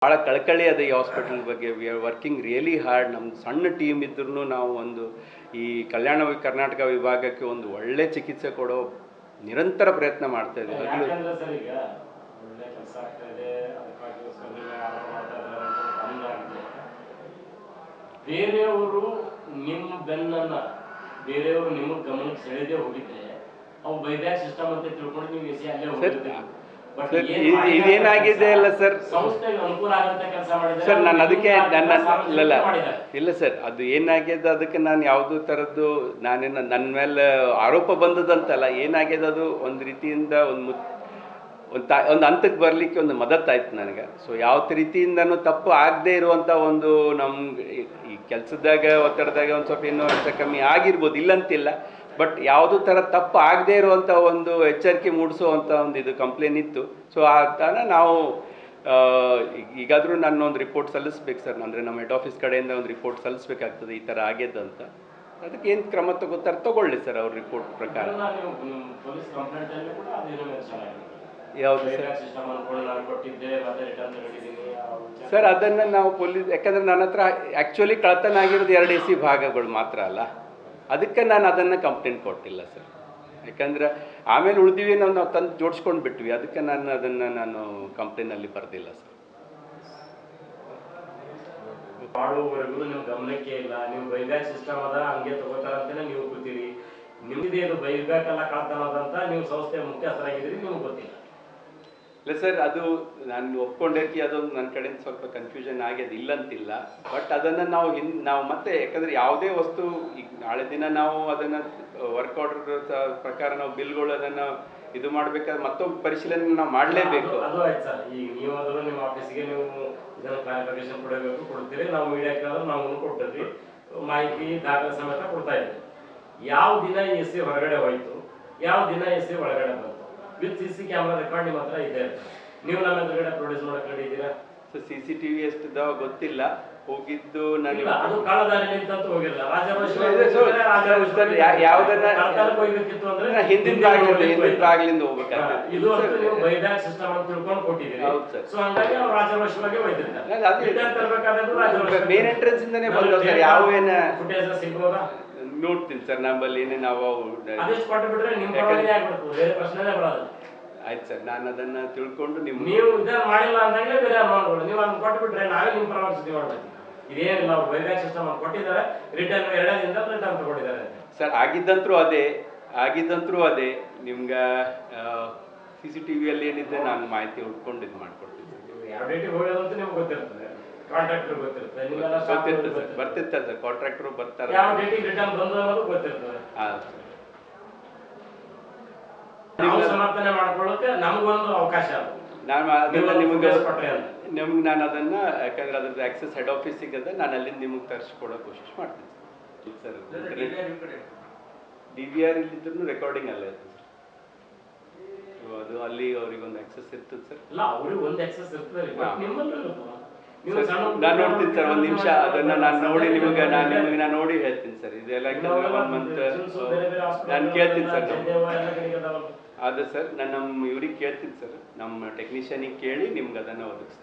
ಭಾಳ ಕಳಕಳಿ ಅದ ಈ ಹಾಸ್ಪಿಟಲ್ ಬಗ್ಗೆ. We are working really hard. ನಮ್ದು ಸಣ್ಣ ಟೀಮ್ ಇದ್ರೂ ನಾವು ಒಂದು ಈ ಕಲ್ಯಾಣ ಕರ್ನಾಟಕ ವಿಭಾಗಕ್ಕೆ ಒಂದು ಒಳ್ಳೆ ಚಿಕಿತ್ಸೆ ಕೊಡೋ ನಿರಂತರ ಪ್ರಯತ್ನ ಮಾಡ್ತಾ ಇದ್ದೀವಿ. ಯಾಕಂದ್ರೆ ಸರ್ ಈಗ ಒಳ್ಳೆ ಕೆಲಸ ಆಗ್ತಾ ಇದೆ, ಅದಕ್ಕಾಗಿಗೋಸ್ಕರ ನೀವು ಆರಾಮ ಮಾಡ್ತಾ ಇದ್ದಾರೆ ಅಂತ ಅಂದಾಗಿದೆ. ಬೇರೆಯವರು ನಿಮ್ಮ ಬೆನ್ನನ್ನ ಬೇರೆಯವರು ನಿಮ್ಮ ಗಮನಕ್ಕೆ ಸೆಳೆದೇ ಹೋಗಿದ್ರೆ ಅವು ಬೈಬ್ಯಾಕ್ ಸಿಸ್ಟಮ್ ಅಂತ ತಿಳ್ಕೊಂಡು ನೀವು ಎಸಿ ಅಲ್ಲೇ ಹೋಗಿರ್ತೀವಿ. ಇದೇನಾಗಿದೆ ಅಲ್ಲ ಸರ್, ಸಂಸ್ಥೆಗೆ ಅನುಕೂಲ ಆಗಂತ ಕೆಲಸ ಮಾಡಿದ್ರೆ ಸರ್ ನಾನು ಅದಕ್ಕೆ ಇಲ್ಲ ಸರ್, ಅದು ಏನಾಗಿದೆ ಅದಕ್ಕೆ ನಾನು ಯಾವುದೂ ಥರದ್ದು ನಾನೇನು ನನ್ನ ಮೇಲೆ ಆರೋಪ ಬಂದದಂತಲ್ಲ. ಏನಾಗಿದೆ ಅದು ಒಂದು ರೀತಿಯಿಂದ ಒಂದು ಹಂತಕ್ಕೆ ಬರಲಿಕ್ಕೆ ಒಂದು ಮದತ್ತಾಯ್ತು ನನಗೆ. ಸೊ ಯಾವ ರೀತಿಯಿಂದನೂ ತಪ್ಪು ಆಗದೆ ಇರುವಂಥ ಒಂದು ನಮ್ಗೆ ಈ ಕೆಲಸದಾಗ ಒತ್ತಡದಾಗ ಒಂದು ಸ್ವಲ್ಪ ಇನ್ನೂ ಹೆಚ್ಚು ಕಮ್ಮಿ ಆಗಿರ್ಬೋದು, ಇಲ್ಲಂತಿಲ್ಲ. ಬಟ್ ಯಾವುದೂ ಥರ ತಪ್ಪು ಆಗದೆ ಇರುವಂಥ ಒಂದು ಎಚ್ಚರಿಕೆ ಮೂಡಿಸುವಂಥ ಒಂದು ಇದು ಕಂಪ್ಲೇನ್ ಇತ್ತು. ಸೊ ಆ ಥರ ನಾವು ಈಗಾದರೂ ನಾನು ಒಂದು ರಿಪೋರ್ಟ್ ಸಲ್ಲಿಸ್ಬೇಕು ಸರ್. ಅಂದರೆ ನಮ್ಮ ಹೆಡ್ ಆಫೀಸ್ ಕಡೆಯಿಂದ ಒಂದು ರಿಪೋರ್ಟ್ ಸಲ್ಲಿಸ್ಬೇಕಾಗ್ತದೆ ಈ ಥರ ಆಗ್ಯದಂತ. ಅದಕ್ಕೆ ಏನು ಕ್ರಮ ತಗೊಳ್ಳಿ ಸರ್ ಅವ್ರ ರಿಪೋರ್ಟ್ ಪ್ರಕಾರ. ಯಾವುದು ಸರ್ ಅದನ್ನು ನಾವು ಪೊಲೀಸ್, ಯಾಕಂದರೆ ನನ್ನ ಹತ್ರ ಆ್ಯಕ್ಚುಲಿ ಕಳ್ತನ ಆಗಿರೋದು 2 AC ಭಾಗಗಳು ಮಾತ್ರ ಅಲ್ಲ, ಅದಕ್ಕೆ ನಾನು ಅದನ್ನು ಕಂಪ್ಲೇಂಟ್ ಕೊಟ್ಟಿಲ್ಲ ಸರ್. ಯಾಕಂದರೆ ಆಮೇಲೆ ಉಳಿದಿವಿ ನಾವು ತಂದು ಜೋಡಿಸ್ಕೊಂಡು ಬಿಟ್ವಿ, ಅದಕ್ಕೆ ನಾನು ಕಂಪ್ಲೇನಲ್ಲಿ ಬರೆದಿಲ್ಲ ಸರ್. ಮಾಡುವವರೆಗೂ ನೀವು ಗಮನಕ್ಕೆ ಇಲ್ಲ, ನೀವು ಬೈಬ್ಯಾಕ್ ಸಿಸ್ಟಮ್ ಅದ ಹಂಗೆ ತಗೋತಾರಂತಲೇ ನೀವು ಕೂತೀರಿ. ನಿಮ್ದೇ ಇದು ಬೈಬ್ಯಾಕ್ ಎಲ್ಲ ಕಳ್ತನದಂತ ನೀವು ಸಂಸ್ಥೆ ಮುಖ್ಯಸ್ಥರಾಗಿದ್ದೀರಿ, ನಿಮ್ಗೆ ಗೊತ್ತಿಲ್ಲ. ಇಲ್ಲ ಸರ್, ಅದು ನಾನು ಒಪ್ಕೊಂಡೈತಿ, ಅದೊಂದು ನನ್ನ ಕಡೆಯಿಂದ ಸ್ವಲ್ಪ ಕನ್ಫ್ಯೂಷನ್ ಆಗ್ಯದ, ಇಲ್ಲಂತಿಲ್ಲ. ಬಟ್ ಅದನ್ನು ನಾವು ಮತ್ತೆ ಯಾಕಂದರೆ ಯಾವುದೇ ವಸ್ತು ಈಗ ನಾಳೆ ದಿನ ನಾವು ಅದನ್ನು ವರ್ಕ್ ಆರ್ಡರ್ ಪ್ರಕಾರ ನಾವು ಬಿಲ್ಗಳು ಅದನ್ನು ಇದು ಮಾಡಬೇಕಾದ್ರೆ ಮತ್ತೊಂದು ಪರಿಶೀಲನೆ ನಾವು ಮಾಡಲೇಬೇಕು. ಅದು ಆಯ್ತು ಸರ್. ಈಗ ನೀವು ಅದನ್ನು ನಿಮ್ಮ ಆಫೀಸಿಗೆ ನೀವು ಇದನ್ನು ಕ್ಲಾರಿಫಿಕೇಶನ್ ಕೊಡಬೇಕು, ಕೊಡ್ತೀರಿ. ನಾವು ಮೀಡಿಯಾಕ್ಕೆ ನಾವು ಕೊಟ್ಟಿರ್ತೀವಿ, ಮಾಹಿತಿ ದಾಖಲೆ ಸಮೇತ ಕೊಡ್ತಾ ಇದ್ದೀವಿ. ಯಾವ ದಿನ AC ಹೊರಗಡೆ ಹೋಯ್ತು, ಯಾವ ದಿನ AC ಒಳಗಡೆ ಬಂತು ವಿತ್ CC ಕ್ಯಾಮ್ರಾ ರೆಕಾರ್ಡ್ ನಿಮ್ಮ ಹತ್ರ ಇದೆ. ನೀವು ನಮ್ಮ ಎದುರುಗಡೆ ಪ್ರೊಡ್ಯೂಸ್ ಮಾಡಕ್ಕೆ ಹೇಳಿದ್ದೀರಾ? ಸೊ CCTV ಎಷ್ಟಿದಾವ ಗೊತ್ತಿಲ್ಲ, ಹೋಗಿದ್ದು ನಾನು ಅದು ಕಾಳದಾರಿಯಲ್ಲಿ ಅಂತ ಹೋಗಿಲ್ಲ. ಯಾವ್ದನ್ನ ಹೋಗ್ಬೇಕಿತ್ತು ಅಂದ್ರೆ ಹಿಂದಿನ ಬಾಗಿಲಿಂದ ಹೋಗ್ಬೇಕಾಗ್ತದೆ. ಇದು ನೀವು ಬೈಬ್ಯಾಕ್ ಸಿಸ್ಟಮ್ ಅಂತ ತಿಳ್ಕೊಂಡು ಕೊಟ್ಟಿದ್ದೀರಿ. ಸೊ ಹಂಗಾಗಿ ಅವ್ರು ರಾಜವರ್ಷವಾಗಿ ಹೋಯ್ತಿರ್ತಾರೆ. ಮೇನ್ ಎಂಟ್ರೆನ್ಸ್ ಇಂದಾನೆ ಬಂದವು ಸರ್. ಯಾವ ಏನ ಫುಟೇಜ್ ಸಿಗ್ಬೋದಾ ನೋಡ್ತೀನಿ ಸರ್. ನಮ್ಮಲ್ಲಿ ಏನೇ ನಾವು ಅದೆಷ್ಟು ಕೊಟ್ಟು ಬಿಟ್ರೆ ನಿಮ್ಮ ಪರವಾಗಿ ಆಗ್ಬಿಡ್ತು, ಬೇರೆ ಪ್ರಶ್ನೆನೇ ಬರೋದು. ಆಯ್ತು ಸರ್, ನಾನು ಅದನ್ನ ತಿಳ್ಕೊಂಡು ನೀವು ಇದನ್ನ ಮಾಡಿಲ್ಲ ಅಂದಾಗಲೇ ಬೇರೆ ಮಾಡ್ಬೋದು. ನೀವು ಅದನ್ನ ಕೊಟ್ಟು ಬಿಟ್ರೆ ನಾವೇ ನಿಮ್ಮ ಪರವಾಗಿ ಸುದ್ದಿ ಮಾಡ್ಬೇಕು. ಇದೇನಿಲ್ಲ, ಅವ್ರು ಬೈಬ್ಯಾಕ್ ಸಿಸ್ಟಮ್ ಕೊಟ್ಟಿದ್ದಾರೆ, ರಿಟರ್ನ್ 2 ದಿನದಿಂದ ರಿಟರ್ನ್ ತಗೊಂಡಿದ್ದಾರೆ ಸರ್. ಆಗಿದ್ದಂತ್ರೂ ಅದೇ ನಿಮ್ಗೆ CCTVಯಲ್ಲಿ ಏನಿದೆ ನಾನು ಮಾಹಿತಿ ಹುಡ್ಕೊಂಡು ಇದು ಮಾಡ್ಕೊಡ್ತೀನಿ. ಯಾವ ಡೇಟಿಗೆ ಹೋಗೋದಂತ ನಿಮ್ಗೆ ಗೊತ್ತಿರ್ತದೆ, ಕಾಂಟ್ರಾಕ್ಟರ್ ಗೊತ್ತಿರ್ತದೆ, ಸರ್. ಬರ್ತಿರ್ತಾರೆ ಸರ್, ಕಾಂಟ್ರಾಕ್ಟರ್ ಬರ್ತಾರೆ, ಯಾವ ಡೇಟಿಗೆ ರಿಟರ್ನ್ ಬಂದು ಅನ್ನೋದು ಗೊತ್ತಿರ್ತದೆ. ನಾವು ಸಮರ್ಥನೆ ಮಾಡ್ಕೊಳ್ಳೋಕೆ ನಮಗೊಂದು ಅವಕಾಶ ಅದು. ನಾನು ಅದನ್ನು ಯಾಕಂದ್ರೆ ಅದ್ರದ್ದು ಆಕ್ಸೆಸ್ ಹೆಡ್ ಆಫೀಸಿಗೆ ಅದ, ನಾನು ಅಲ್ಲಿಂದ ನಿಮಗೆ ತರಿಸ್ಕೊಡೋ ಕೋಶಿಶ್ ಮಾಡ್ತೀನಿ ಸರ್. DVR ಇಲ್ಲಿದ್ರು ರೆಕಾರ್ಡಿಂಗ್ ಅಲ್ಲ ಅದು, ಅಲ್ಲಿ ಅವ್ರಿಗೆ ಒಂದು ಆಕ್ಸೆಸ್ ಇರ್ತದೆ ಸರ್. ಇಲ್ಲ, ಅವ್ರಿಗೆ ಒಂದು ಆಕ್ಸೆಸ್ ಇರ್ತದೆ, ನಾನು ನೋಡ್ತೀನಿ ಸರ್. ಒಂದು ನಿಮಿಷ ಅದನ್ನ ನಾನು ನೋಡಿ ನಿಮಗೆ ನಾನು ನೋಡಿ ಹೇಳ್ತೀನಿ ಸರ್. ಇದೆಲ್ಲ 1 ಮಂತ್ ನಾನು ಕೇಳ್ತೀನಿ ಸರ್. ಅದೇ ಸರ್, ನಾನು ನಮ್ಮ ಇವ್ರಿಗೆ ಕೇಳ್ತೀನಿ ಸರ್, ನಮ್ಮ ಟೆಕ್ನಿಷಿಯನಿಗೆ ಕೇಳಿ ನಿಮ್ಗೆ ಅದನ್ನು ಒದಗಿಸ್ತೀನಿ.